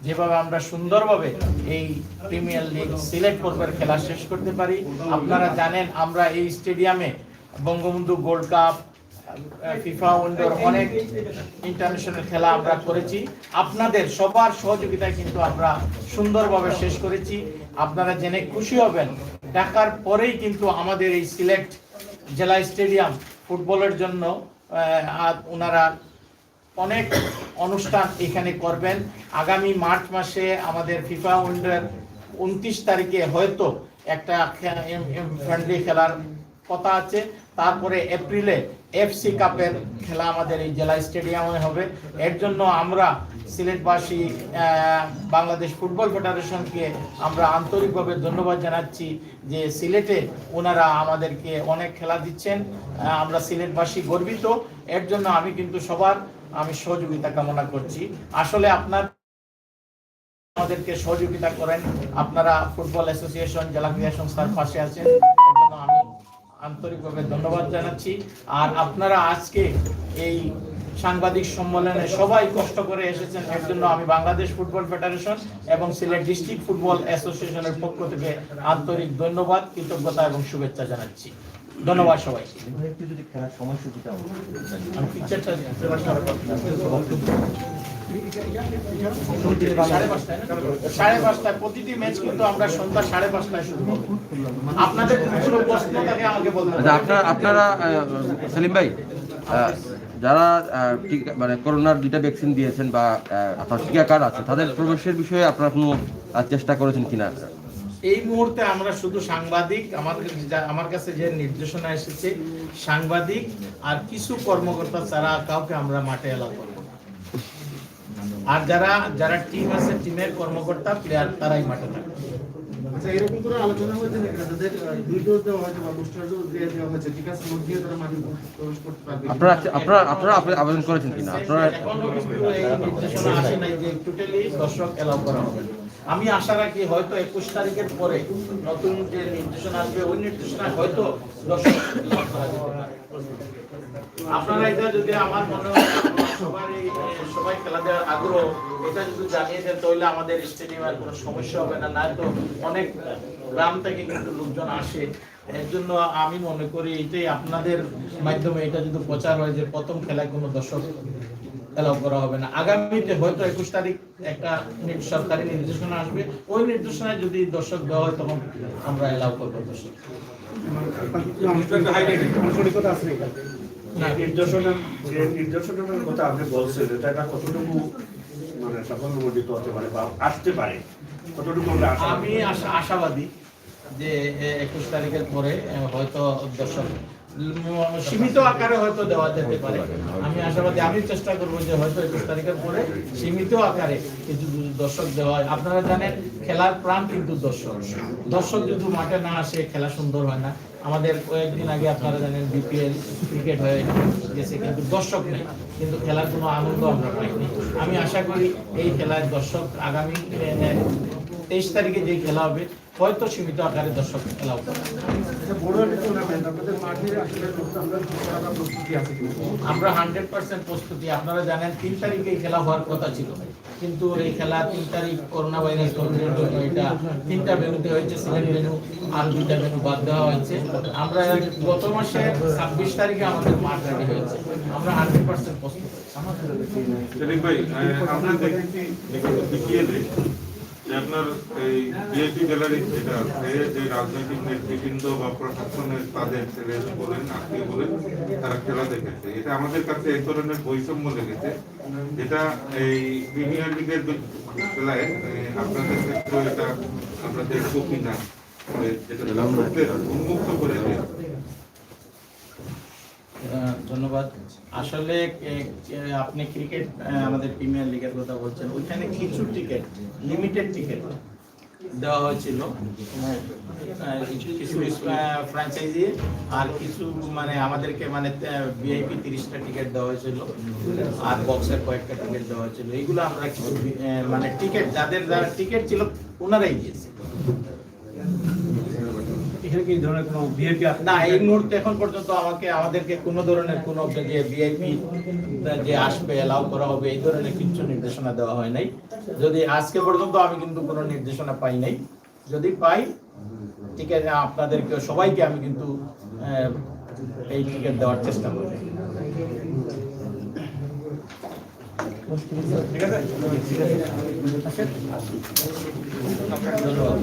যেভাবে আমরা সুন্দরভাবে এই প্রিমিয়ার লিগ সিলেট পর্বের খেলা শেষ করতে পারি। আপনারা জানেন আমরা এই স্টেডিয়ামে বঙ্গবন্ধু গোল্ড কাপ, ফিফা উইন্ডোর অনেক ইন্টারন্যাশনাল খেলা আমরা করেছি। আপনাদের সবার সহযোগিতায় কিন্তু আমরা সুন্দরভাবে শেষ করেছি। আপনারা জেনে খুশি হবেন, ঢাকার পরেই কিন্তু আমাদের এই সিলেট জেলা স্টেডিয়াম ফুটবলের জন্য ওনারা অনেক অনুষ্ঠান এখানে করবেন। আগামী মার্চ মাসে আমাদের ফিফা উইন্ডোর 29 তারিখে হয়তো একটা ফ্রেন্ডলি খেলার কথা আছে। তারপরে এপ্রিলে এফসি কাপের খেলা আমাদের এই জেলা স্টেডিয়ামে হবে। এর জন্য আমরা সিলেটবাসী বাংলাদেশ ফুটবল ফেডারেশনকে আমরা আন্তরিকভাবে ধন্যবাদ জানাচ্ছি যে সিলেটে ওনারা আমাদেরকে অনেক খেলা দিচ্ছেন। আমরা সিলেটবাসী গর্বিত। এর জন্য আমি কিন্তু সবার সহযোগিতা কামনা করছি। আসলে আমাদেরকে সহযোগিতা করেন, আপনারা ফুটবল অ্যাসোসিয়েশন জেলা ক্রীড়া সংস্থার পাশে আছেন, এর জন্য আমি আন্তরিকভাবে ধন্যবাদ জানাচ্ছি। আর আপনারা আজকে এই সাংবাদিক সম্মেলনে সবাই কষ্ট করে এসেছেন, এর জন্য আমি বাংলাদেশ ফুটবল ফেডারেশন এবং সিলেট ডিস্ট্রিক্ট ফুটবল অ্যাসোসিয়েশনের পক্ষ থেকে আন্তরিক ধন্যবাদ, কৃতজ্ঞতা এবং শুভেচ্ছা জানাচ্ছি। ধন্যবাদ সবাইকে। সাড়ে পাঁচটায় প্রতিটি ম্যাচ কিন্তু আমরা সন্ধ্যা 5:30টায় শুরু করব। আপনাদের কোনো প্রশ্ন থাকে আমাকে বলতে পারেন। আপনারা সেলিম ভাই, যারা মানে করোনার 2টা ভ্যাকসিন দিয়েছেন বা আপনার টিকা কার্ড আছে, তাদের প্রবেশের বিষয়ে আপনারা কোনো চেষ্টা করেছেন কিনা? এই মুহূর্তে আমরা শুধু সাংবাদিক, আমার কাছে যে নির্দেশনা এসেছে, সাংবাদিক আর কিছু কর্মকর্তা ছাড়া কাউকে আমরা মাঠে এলাও করব না। আর যারা টিম আছে, টিমের কর্মকর্তা প্লেয়ার তারাই মাঠে থাকবে। আচ্ছা, এরকম করে আলোচনা হয়েছে নাকি যাদের 2 ডোজ দেওয়া হয়েছে বা বুস্টার ডোজ দেওয়া হয়েছে, ঠিক আছে, লোক দিয়ে তারা মাঠে প্রবেশ করতে পারবে? আপনারা আবেদন করেছেন কিনা? আপনারা এখনো কিন্তু এই নির্দেশনা আসে নাই যে টোটালি দর্শক এলাও করা হবে। আমি আশা রাখি হয়তো 21 তারিখের পরে নতুন যে নির্দেশনা আসবে, ওই নির্দেশনা হয়তো দর্শক এলাও করা যেতে পারে। আপনারা এটা যদি আমার মনে হয় সবাই খেলা দেওয়ার আগ্রহ এটা যদি জানিয়ে দেন, তাহলে আমাদের স্টেডিয়ামের কোনো সমস্যা হবে না। না তো অনেক গ্রাম থেকে কিন্তু লোকজন আসে। এর জন্য আমি মনে করি এটাই আপনাদের মাধ্যমে এটা যদি প্রচার হয় যে প্রথম খেলায় কোনো দর্শক এলাও করা হবে না। আগামীতে হয়তো 21 তারিখ একটা সরকারি নির্দেশনা আসবে, ওই নির্দেশনায় যদি দর্শক দেওয়া হয় তখন আমরা এলাও করবো দর্শক। নির্দেশনের কথা আপনি বলছেন, এটা কতটুকু মানে সাফল্যমণ্ডিত হতে পারে বা আসতে পারে, কতটুকু আমি আশাবাদী যে 21 তারিখের পরে হয়তো দর্শক সীমিত আকারে হয়তো দেওয়া যেতে পারে। আমি আশাবাদী, আমি চেষ্টা করবো যে হয়তো 21 তারিখের পরে সীমিত আকারে কিছু দর্শক দেওয়া হয়। আপনারা জানেন খেলার প্রাণ কিন্তু দর্শক যদি মাঠে না আসে খেলা সুন্দর হয় না। আমাদের কয়েকদিন আগে আপনারা জানেন বিপিএল ক্রিকেট হয়ে গেছে, কিন্তু দর্শক নেই, কিন্তু খেলার কোনো আনন্দ আমরা পাইনি। আমি আশা করি এই খেলায় দর্শক আগামী 23 তারিখে যে খেলা হবে হয়তো সীমিত আকারে দর্শক খেলাও করবে। আমরা 100% প্রস্তুতি। আপনারা জানেন 3 তারিখে খেলা হওয়ার কথা ছিল, কিন্তু এই খেলা 3 তারিখ করোনা ভাইরাস কন্ট্রোলের জন্য এটা 3টা ভেন্যুতে হয়েছে, সিলেট ভেন্যু আর 2টা ভেন্যু বাদ দেওয়া হয়েছে। আমরা গত মাসে 26 তারিখে আমাদের মাঠ রেডি হয়েছে। আমরা 100% প্রস্তুত। আপনার এই বিএপি গ্যালারি যেটা আছে, যে রাজনৈতিক নেতৃবৃন্দ বা প্রশাসনের তাদের ছেলে বলেন, আত্মীয় বলেন, তারা খেলা দেখেছে। এটা আমাদের কাছে এক ধরনের বৈষম্য লেগেছে, যেটা এই প্রিমিয়ার লিগের খেলায় আপনাদের ক্ষেত্রে এটা আমরা দেখবো কিনা, যেটা উন্মুক্ত করে দেয়। ধন্যবাদ। আসলে আপনি ক্রিকেট আমাদের প্রিমিয়ার লিগের কথা বলছেন, ওইখানে কিছু টিকিট, লিমিটেড টিকিট দেওয়া হয়েছিল কিছু ফ্র্যাঞ্চাইজি, আর কিছু মানে আমাদেরকে মানে ভিআইপি 30টা টিকিট দেওয়া হয়েছিল, আর বক্সের কয়েকটা টিকিট দেওয়া হয়েছিল। এইগুলো আমরা কিছু মানে টিকিট যারা টিকিট ছিল ওনারাই দিয়েছে। এখানে কি এই ধরনের কোনো ভিআইপি না, এই মুহূর্তে এখন পর্যন্ত আমাদেরকে কোনো ধরনের কোনো যে ভিআইপি যে আসবে এলাও করা হবে এই ধরনের কিছু নির্দেশনা দেওয়া হয় নাই। যদি আজকে পর্যন্ত আমি কিন্তু কোনো নির্দেশনা পাই নাই, যদি পাই ঠিক আছে আপনাদেরকে সবাইকে আমি কিন্তু এই টিকিট দেওয়ার চেষ্টা করব। ঠিক আছে, ধন্যবাদ।